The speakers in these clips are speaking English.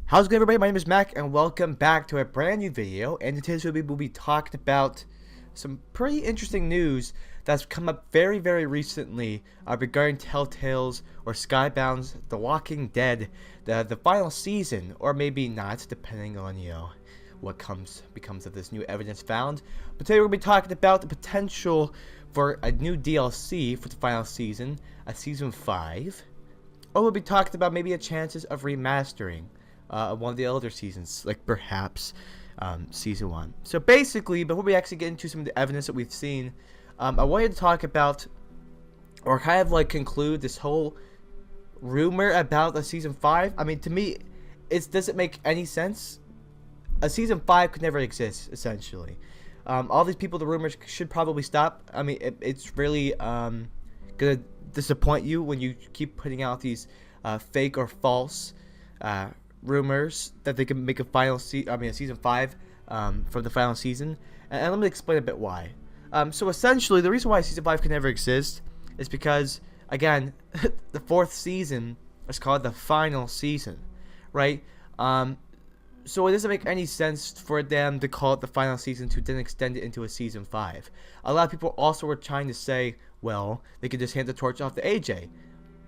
How's it going, everybody? My name is Mac, and welcome back to a brand new video. And in today's video, we'll be talking about some pretty interesting news that's come up very recently regarding Telltale's or Skybound's The Walking Dead, the final season, or maybe not, depending on what becomes of this new evidence found. But today we're going to be talking about the potential for a new DLC for the final season, season 5, or we'll be talking about maybe a chances of remastering one of the older seasons, like perhaps season 1. So basically, before we actually get into some of the evidence that we've seen, I wanted to talk about, or kind of like conclude this whole rumor about the season 5. I mean, to me, it doesn't make any sense. A season 5 could never exist, essentially. All these people, the rumors should probably stop. I mean, it's really gonna disappoint you when you keep putting out these fake or false rumors that they can make a season 5 from the final season, and let me explain a bit why. So essentially, the reason why season 5 can never exist is because, again, the 4th season is called the final season, right? So it doesn't make any sense for them to call it the final season to then extend it into a season 5. A lot of people also were trying to say, well, they could just hand the torch off to AJ.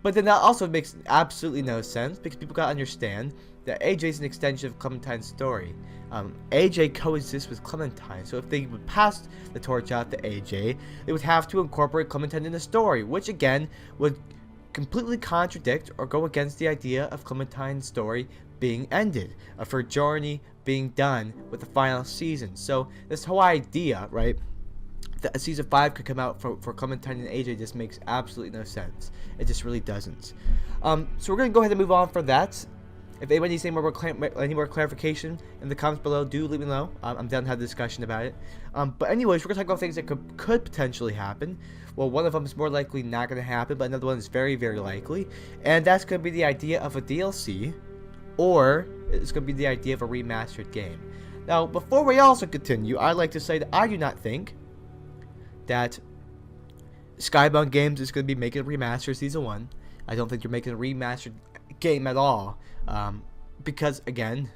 But then that also makes absolutely no sense, because people gotta understand that AJ is an extension of Clementine's story. AJ coexists with Clementine, so if they would pass the torch out to AJ, they would have to incorporate Clementine in the story, which again would completely contradict or go against the idea of Clementine's story being ended, of her journey being done with the final season. So this whole idea, right, that season 5 could come out for Clementine and AJ just makes absolutely no sense. It just really doesn't. So we're going to go ahead and move on from that. If anybody needs any more clarification in the comments below, do leave me know. I'm down to have a discussion about it. But anyways, we're going to talk about things that could potentially happen. Well, one of them is more likely not going to happen, but another one is very likely. And that's going to be the idea of a DLC, or it's going to be the idea of a remastered game. Now, before we also continue, I'd like to say that I do not think that Skybound Games is going to be making a remaster season 1. I don't think they're making a remastered game at all. Because I think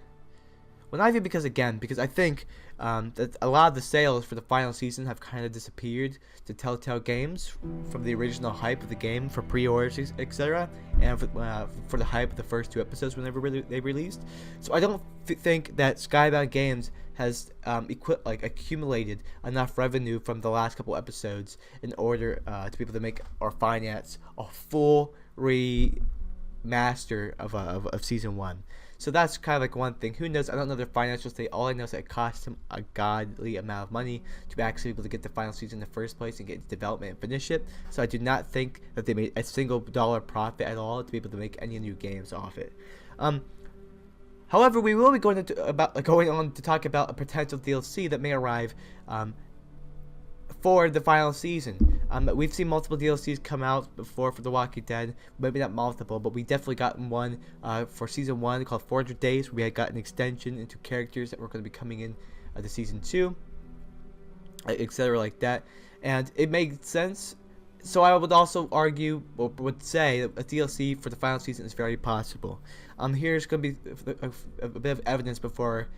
that a lot of the sales for the final season have kind of disappeared to Telltale Games from the original hype of the game for pre-orders, etc., and for the hype of the first 2 episodes whenever they released. So I don't think that Skybound Games has accumulated enough revenue from the last couple episodes in order to be able to make or finance a full remaster of season 1. So that's kind of like one thing. Who knows? I don't know their financial state. All I know is that it costs them a godly amount of money to actually be able to get the final season in the first place and get into development and finish it. So I do not think that they made a single dollar profit at all to be able to make any new games off it. However, we will be going on to talk about a potential DLC that may arrive for the final season. We've seen multiple DLCs come out before for The Walking Dead. Maybe not multiple, but we definitely got one for season 1 called 400 Days, where we had got an extension into characters that were going to be coming in to season 2, etc. like that. And it made sense. So I would also argue, or would say, that a DLC for the final season is very possible. Here's going to be a bit of evidence before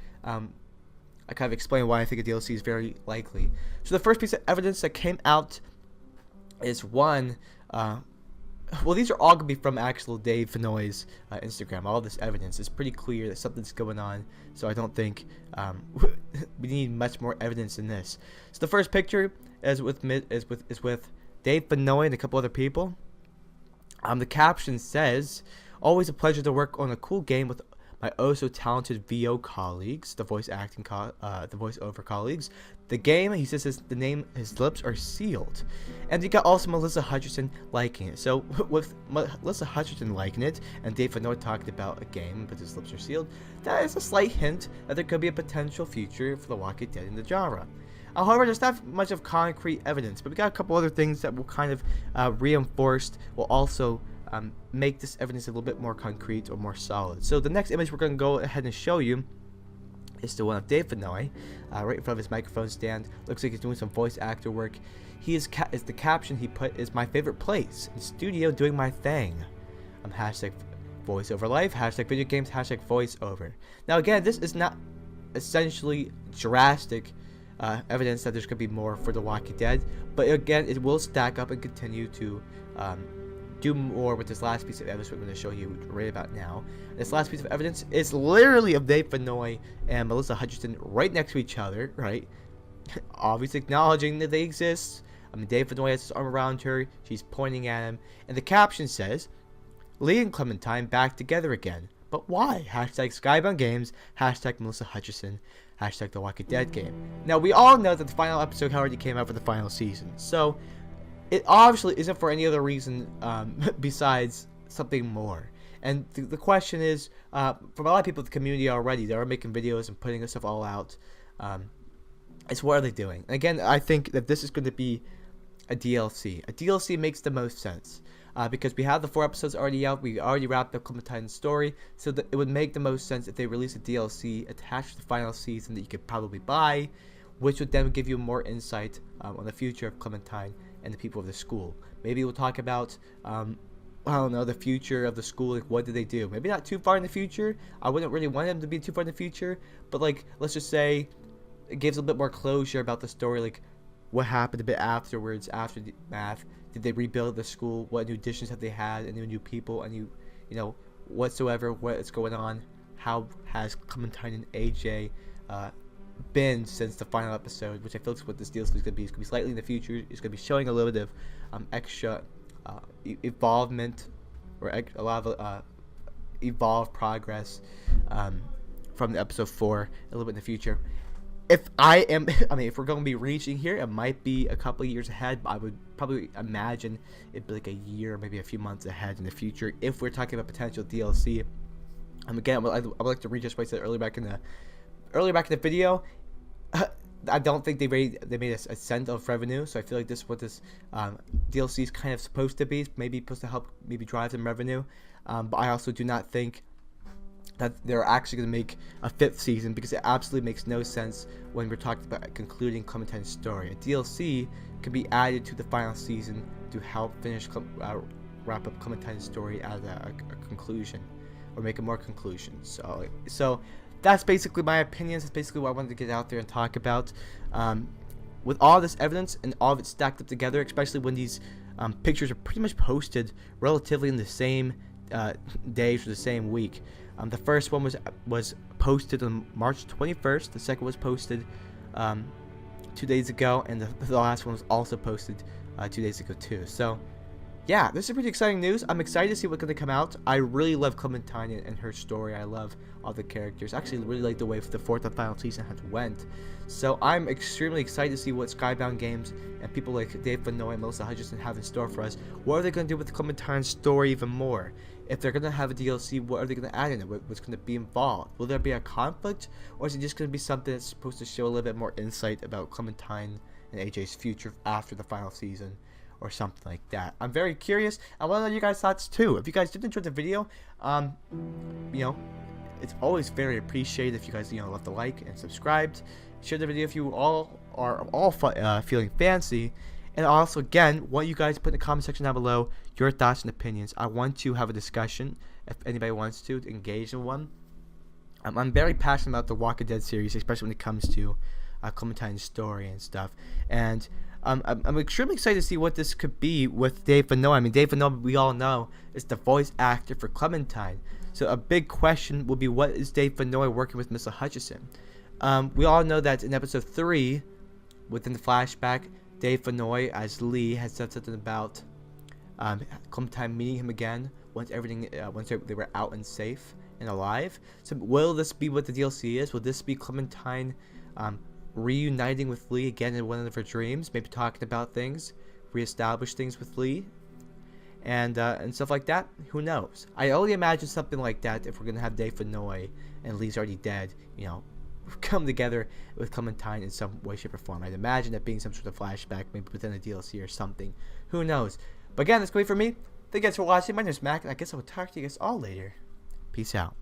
I kind of explain why I think a DLC is very likely. So the first piece of evidence that came out is one. Well, these are all going to be from actual Dave Fennoy's Instagram. All this evidence is pretty clear that something's going on. So I don't think we need much more evidence than this. So the first picture is with Dave Fennoy and a couple other people. The caption says, "Always a pleasure to work on a cool game with my so talented VO colleagues," the voiceover colleagues. The game, he says, his lips are sealed. And you got also Melissa Hutchison liking it. So with Melissa Hutchison liking it, and Dave Fennoy talked about a game but his lips are sealed, that is a slight hint that there could be a potential future for The Walking Dead in the genre. However, there's not much of concrete evidence, but we got a couple other things that will kind of reinforced, will also make this evidence a little bit more concrete or more solid. So the next image we're going to go ahead and show you is the one of Dave Fennoy, right in front of his microphone stand. Looks like he's doing some voice actor work. The caption he put is, "My favorite place, in studio doing my thing." Hashtag voiceover life, hashtag video games, hashtag voiceover. Now again, this is not essentially drastic evidence that there's going to be more for The Walking Dead, but again, it will stack up and continue to do more with this last piece of evidence we're going to show you right about now. This last piece of evidence is literally of Dave Fennoy and Melissa Hutchison right next to each other, right? Obviously acknowledging that they exist. I mean, Dave Fennoy has his arm around her, she's pointing at him, and the caption says, Lee and Clementine back together again. But why? Hashtag Skybound Games, hashtag Melissa Hutchison, hashtag The Walking Dead game. Now, we all know that the final episode already came out for the final season, so it obviously isn't for any other reason besides something more. And the question is, from a lot of people in the community already, they are making videos and putting this stuff all out. It's what are they doing? And again, I think that this is going to be a DLC. A DLC makes the most sense. Because we have the 4 episodes already out, we already wrapped up Clementine's story, so that it would make the most sense if they release a DLC attached to the final season that you could probably buy, which would then give you more insight on the future of Clementine and the people of the school. Maybe we'll talk about, I don't know, the future of the school, like what did they do? Maybe not too far in the future. I wouldn't really want them to be too far in the future, but like, let's just say it gives a little bit more closure about the story, like what happened a bit afterwards, after the math. Did they rebuild the school? What new additions have they had? And new people? And you know, whatsoever, what is going on? How has Clementine and AJ been since the final episode? Which I feel is what this DLC is going to be. It's going to be slightly in the future. It's going to be showing a little bit of extra evolvement, or a lot of evolved progress from the episode 4 a little bit in the future. If if we're going to be reaching here, it might be a couple of years ahead, but I would probably imagine it'd be like a year, maybe a few months ahead in the future if we're talking about potential DLC. Again, I would like to reach what I said earlier back in the video. I don't think they made a cent of revenue, so I feel like this is what this DLC is kind of supposed to be. Maybe supposed to help drive some revenue, but I also do not think that they're actually going to make a 5th season, because it absolutely makes no sense when we're talking about concluding Clementine's story. A DLC can be added to the final season to help wrap up Clementine's story as a conclusion, or make it more conclusions. So that's basically my opinions. That's basically what I wanted to get out there and talk about. With all this evidence and all of it stacked up together, especially when these pictures are pretty much posted relatively in the same days for the same week. The first one was posted on March 21st. The second was posted 2 days ago, and the last one was also posted 2 days ago too. So yeah, this is pretty exciting news. I'm excited to see what's going to come out. I really love Clementine and her story. I love all the characters. Actually, really like the way the 4th and final season has went. So I'm extremely excited to see what Skybound Games and people like Dave Fennoy and Melissa Hutchison have in store for us. What are they going to do with Clementine's story even more? If they're going to have a DLC, what are they going to add in it? What's going to be involved? Will there be a conflict? Or is it just going to be something that's supposed to show a little bit more insight about Clementine and AJ's future after the final season? Or something like that. I'm very curious. I want to know your guys' thoughts too. If you guys did enjoy the video, it's always very appreciated if you guys left a like and subscribed. Share the video if you all are feeling fancy. And also, again, want you guys to put in the comment section down below your thoughts and opinions. I want to have a discussion if anybody wants to engage in one. I'm very passionate about the Walking Dead series, especially when it comes to Clementine's story and stuff. And I'm extremely excited to see what this could be with Dave Fennoy. I mean, Dave Fennoy, we all know, is the voice actor for Clementine. So a big question will be, what is Dave Fennoy working with Melissa Hutchison? We all know that in episode 3, within the flashback, Dave Fennoy as Lee had said something about Clementine meeting him again once they were out and safe and alive. So will this be what the DLC is? Will this be Clementine reuniting with Lee again in one of her dreams, maybe talking about things, reestablish things with Lee, and stuff like that? Who knows? I only imagine something like that if we're gonna have Dave Fennoy and Lee's already dead, come together with Clementine in some way, shape, or form. I'd imagine that being some sort of flashback, maybe within a DLC or something. Who knows? But again, that's great for me. Thank you guys for watching. My name is Mac, and I guess I will talk to you guys all later. Peace out.